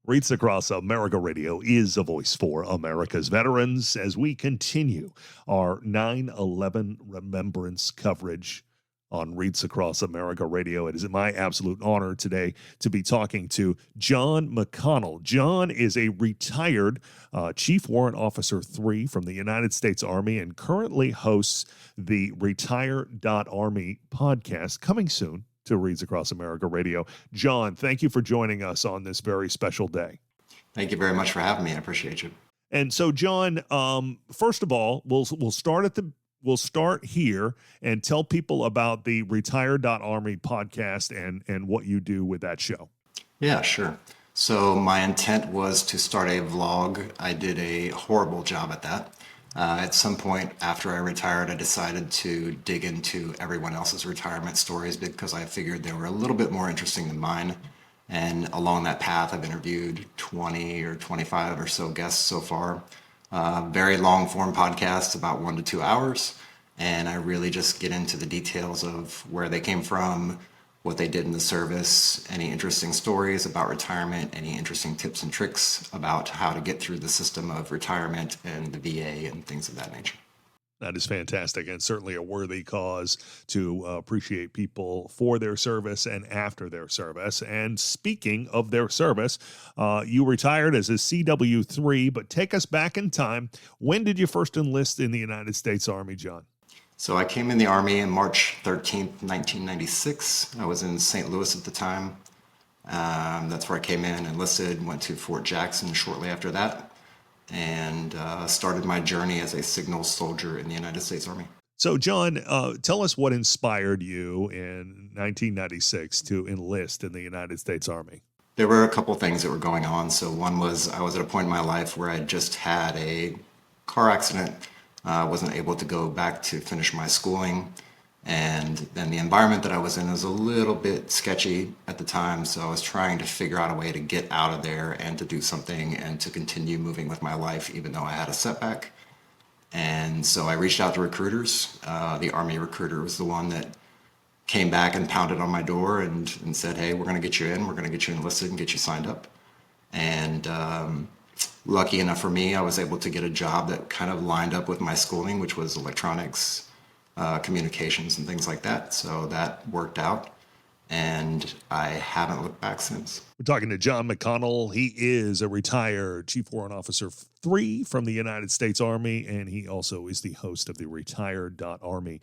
Wreathes Across America Radio is a voice for America's veterans as we continue our 9/11 remembrance coverage on Wreathes Across America Radio. It is my absolute honor today to be talking to John McConnell. John is a retired Chief Warrant Officer 3 from the United States Army and currently hosts the Retire.Army podcast, coming soon to Wreathes Across America Radio. John, thank you for joining us on this very special day. Thank you very much for having me. I appreciate you. And so, John, first of all, we'll start here and tell people about the Retire.Army podcast and what you do with that show. Yeah, sure. So my intent was to start a vlog. I did a horrible job at that. At some point after I retired, I decided to dig into everyone else's retirement stories because I figured they were a little bit more interesting than mine. And along that path, I've interviewed 20 or 25 or so guests so far. Very long form podcasts, about 1 to 2 hours. And I really just get into the details of where they came from, what they did in the service, any interesting stories about retirement, any interesting tips and tricks about how to get through the system of retirement and the VA and things of that nature. That is fantastic, and certainly a worthy cause to appreciate people for their service and after their service. And speaking of their service, you retired as a CW3, but take us back in time. When did you first enlist in the United States Army, John? So I came in the Army on March 13th, 1996. I was in St. Louis at the time. That's where I came in, enlisted, went to Fort Jackson shortly after that, and started my journey as a signal soldier in the United States Army. So, John, tell us what inspired you in 1996 to enlist in the United States Army. There were a couple things that were going on. So one was I was at a point in my life where I just had a car accident. I wasn't able to go back to finish my schooling. And then the environment that I was in was a little bit sketchy at the time. So I was trying to figure out a way to get out of there and to do something and to continue moving with my life, even though I had a setback. And so I reached out to recruiters. The Army recruiter was the one that came back and pounded on my door and said, hey, we're going to get you in. We're going to get you enlisted and get you signed up. And lucky enough for me, I was able to get a job that kind of lined up with my schooling, which was electronics, communications, and things like that. So that worked out, and I haven't looked back since. We're talking to John McConnell. He is a retired Chief Warrant Officer 3 from the United States Army, and he also is the host of the Retire.Army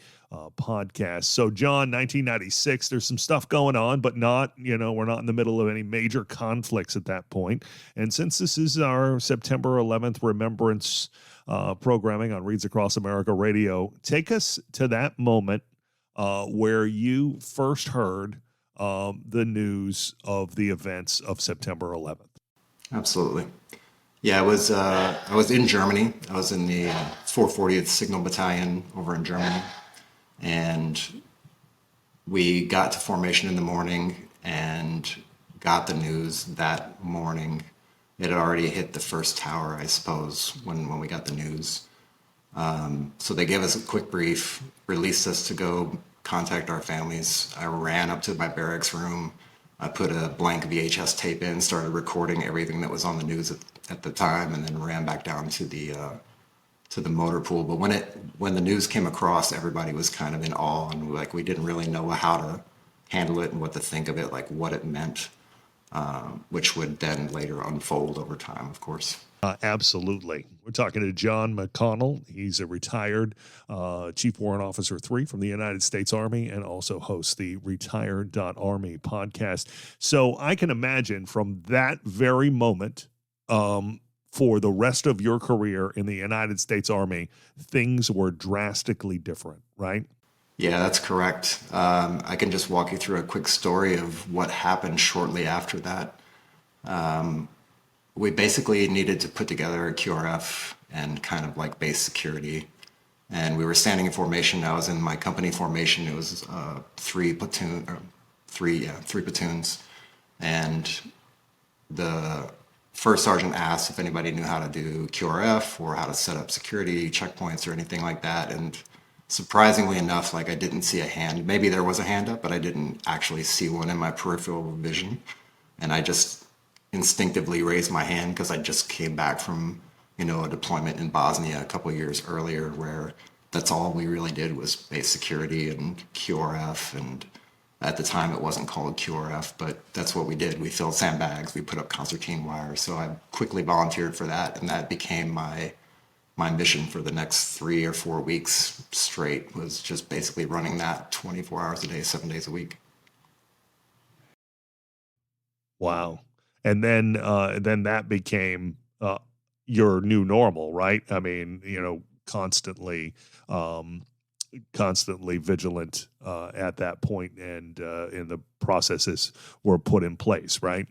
podcast. So, John, 1996, there's some stuff going on, but we're not in the middle of any major conflicts at that point. And since this is our September 11th remembrance programming on Wreathes Across America Radio, take us to that moment where you first heard the news of the events of September 11th. Absolutely. Yeah, I was in Germany. I was in the 440th Signal Battalion over in Germany, and we got to formation in the morning and got the news that morning. It had already hit the first tower, I suppose, when we got the news. So they gave us a quick brief, released us to go contact our families. I ran up to my barracks room. I put a blank VHS tape in, started recording everything that was on the news at the time, and then ran back down to the motor pool. But when the news came across, everybody was kind of in awe, and we didn't really know how to handle it and what to think of it, like what it meant, which would then later unfold over time, of course. Absolutely. We're talking to John McConnell. He's a retired Chief Warrant Officer 3 from the United States Army and also hosts the Retire.Army podcast. So I can imagine from that very moment for the rest of your career in the United States Army, things were drastically different, right? Yeah, that's correct. I can just walk you through a quick story of what happened shortly after that. We basically needed to put together a QRF and kind of like base security. And we were standing in formation. I was in my company formation. It was three platoons. And the first sergeant asked if anybody knew how to do QRF or how to set up security checkpoints or anything like that. And surprisingly enough, I didn't see a hand. Maybe there was a hand up, but I didn't actually see one in my peripheral vision. And I just instinctively raise my hand because I just came back from, a deployment in Bosnia a couple of years earlier where that's all we really did was base security and QRF. And at the time it wasn't called QRF, but that's what we did. We filled sandbags, we put up concertina wire. So I quickly volunteered for that, and that became my mission for the next 3 or 4 weeks straight, was just basically running that 24 hours a day, 7 days a week. Wow. And then that became your new normal, right? I mean, um, constantly vigilant at that point, and the processes were put in place, right?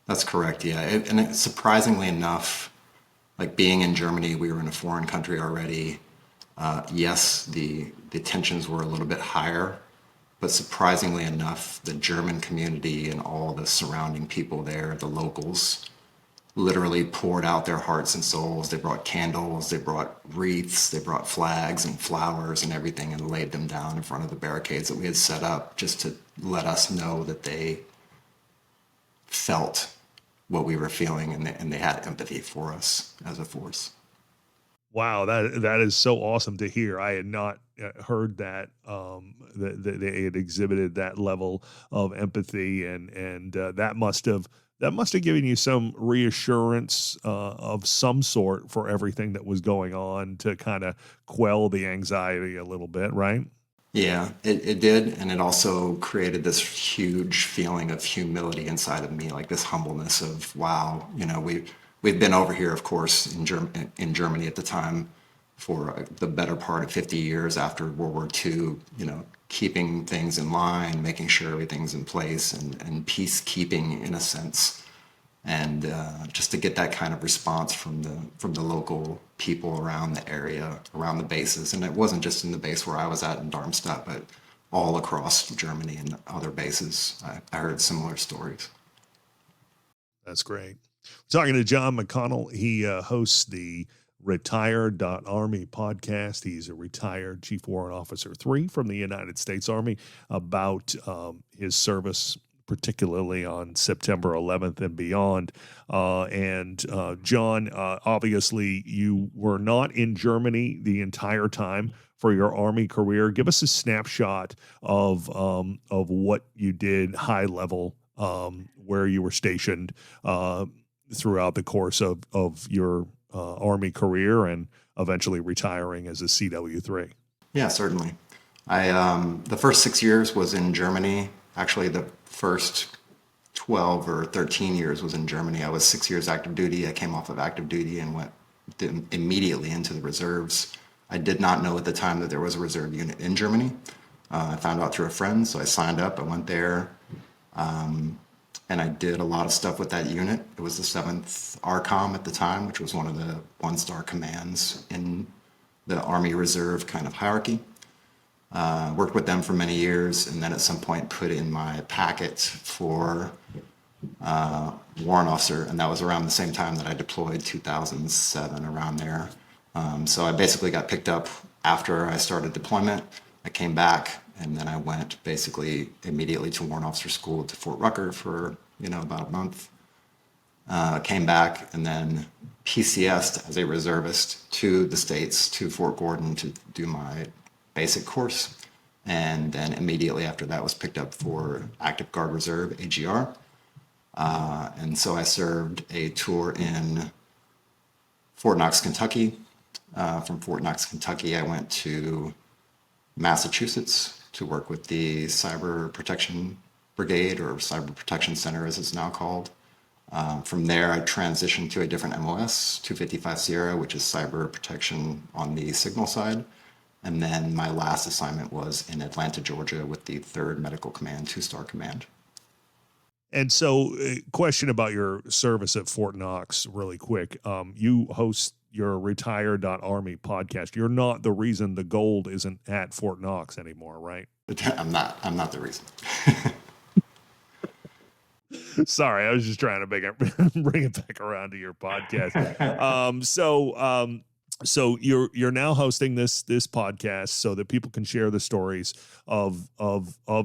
That's correct, yeah. Surprisingly enough, like being in Germany, we were in a foreign country already. Yes, the tensions were a little bit higher, but surprisingly enough, the German community and all the surrounding people there, the locals, literally poured out their hearts and souls. They brought candles, they brought wreaths, they brought flags and flowers and everything, and laid them down in front of the barricades that we had set up just to let us know that they felt what we were feeling, and they had empathy for us as a force. Wow, that is so awesome to hear. I had not heard that that they had exhibited that level of empathy, and that must have given you some reassurance of some sort for everything that was going on to kind of quell the anxiety a little bit, right? Yeah, it did. And it also created this huge feeling of humility inside of me, like this humbleness of, wow, we've been over here, of course, in Germany at the time for the better part of 50 years after World War II, keeping things in line, making sure everything's in place, and peacekeeping in a sense. And just to get that kind of response from the local people around the area, around the bases, and it wasn't just in the base where I was at in Darmstadt, but all across Germany and other bases, I heard similar stories. That's great. Talking to John McConnell, he hosts the Retired.Army podcast. He's a retired Chief Warrant Officer 3 from the United States Army, about his service, particularly on September 11th and beyond. John, obviously, you were not in Germany the entire time for your Army career. Give us a snapshot of what you did, high level, where you were stationed throughout the course of your Army career, and eventually retiring as a CW3. Yeah, certainly. The first 6 years was in Germany. Actually, the first 12 or 13 years was in Germany. I was 6 years active duty. I came off of active duty and went immediately into the reserves. I did not know at the time that there was a reserve unit in Germany. I found out through a friend, so I signed up. I went there, and I did a lot of stuff with that unit. It was the 7th ARCOM at the time, which was one of the one-star commands in the Army Reserve kind of hierarchy. Worked with them for many years, and then at some point put in my packet for warrant officer, and that was around the same time that I deployed, 2007, around there. So I basically got picked up after I started deployment. I came back, and then I went basically immediately to warrant officer school to Fort Rucker for about a month. Came back and then PCS'd as a reservist to the States, to Fort Gordon, to do my basic course. And then immediately after that was picked up for Active Guard Reserve, AGR. And so I served a tour in Fort Knox, Kentucky. From Fort Knox, Kentucky, I went to Massachusetts to work with the Cyber Protection Brigade, or Cyber Protection Center as it's now called. From there, I transitioned to a different MOS, 255 Sierra, which is cyber protection on the signal side. And then my last assignment was in Atlanta, Georgia, with the 3rd Medical Command, 2-star command. And so, question about your service at Fort Knox, really quick. You host your Retired.Army podcast. You're not the reason the gold isn't at Fort Knox anymore, right? I'm not the reason. Sorry, I was just trying to bring it back around to your podcast. So you're now hosting this podcast so that people can share the stories of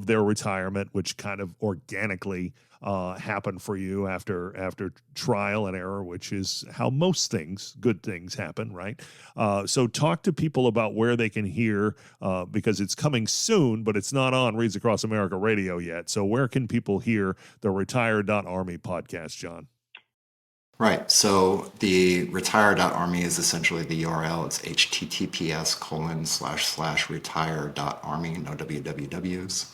their retirement, which kind of organically happened for you after trial and error, which is how most things, good things, happen, right? So talk to people about where they can hear, because it's coming soon, but it's not on Reads Across America Radio yet. So where can people hear the Retire.Army podcast, John? Right. So the retire.army is essentially the URL. It's https://retire.army, no wwws.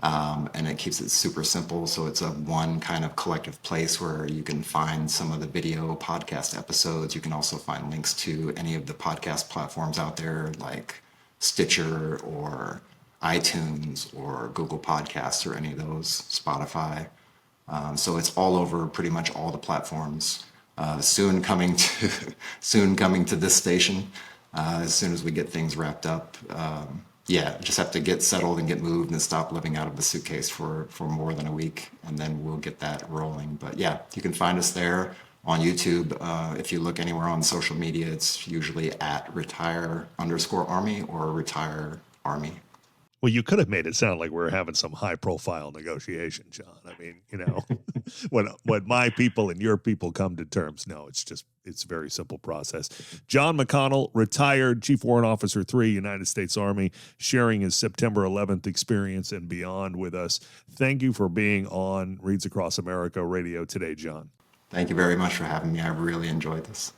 And it keeps it super simple. So it's a one kind of collective place where you can find some of the video podcast episodes. You can also find links to any of the podcast platforms out there like Stitcher or iTunes or Google Podcasts or any of those, Spotify. So it's all over pretty much all the platforms. Soon coming to this station. As soon as we get things wrapped up. Just have to get settled and get moved and stop living out of the suitcase for more than a week, and then we'll get that rolling. But yeah, you can find us there on YouTube. If you look anywhere on social media, it's usually at retire_army or retire army. Well, you could have made it sound like we were having some high-profile negotiation, John. I mean, when my people and your people come to terms, no, it's a very simple process. John McConnell, retired Chief Warrant Officer 3, United States Army, sharing his September 11th experience and beyond with us. Thank you for being on Reads Across America Radio today, John. Thank you very much for having me. I really enjoyed this.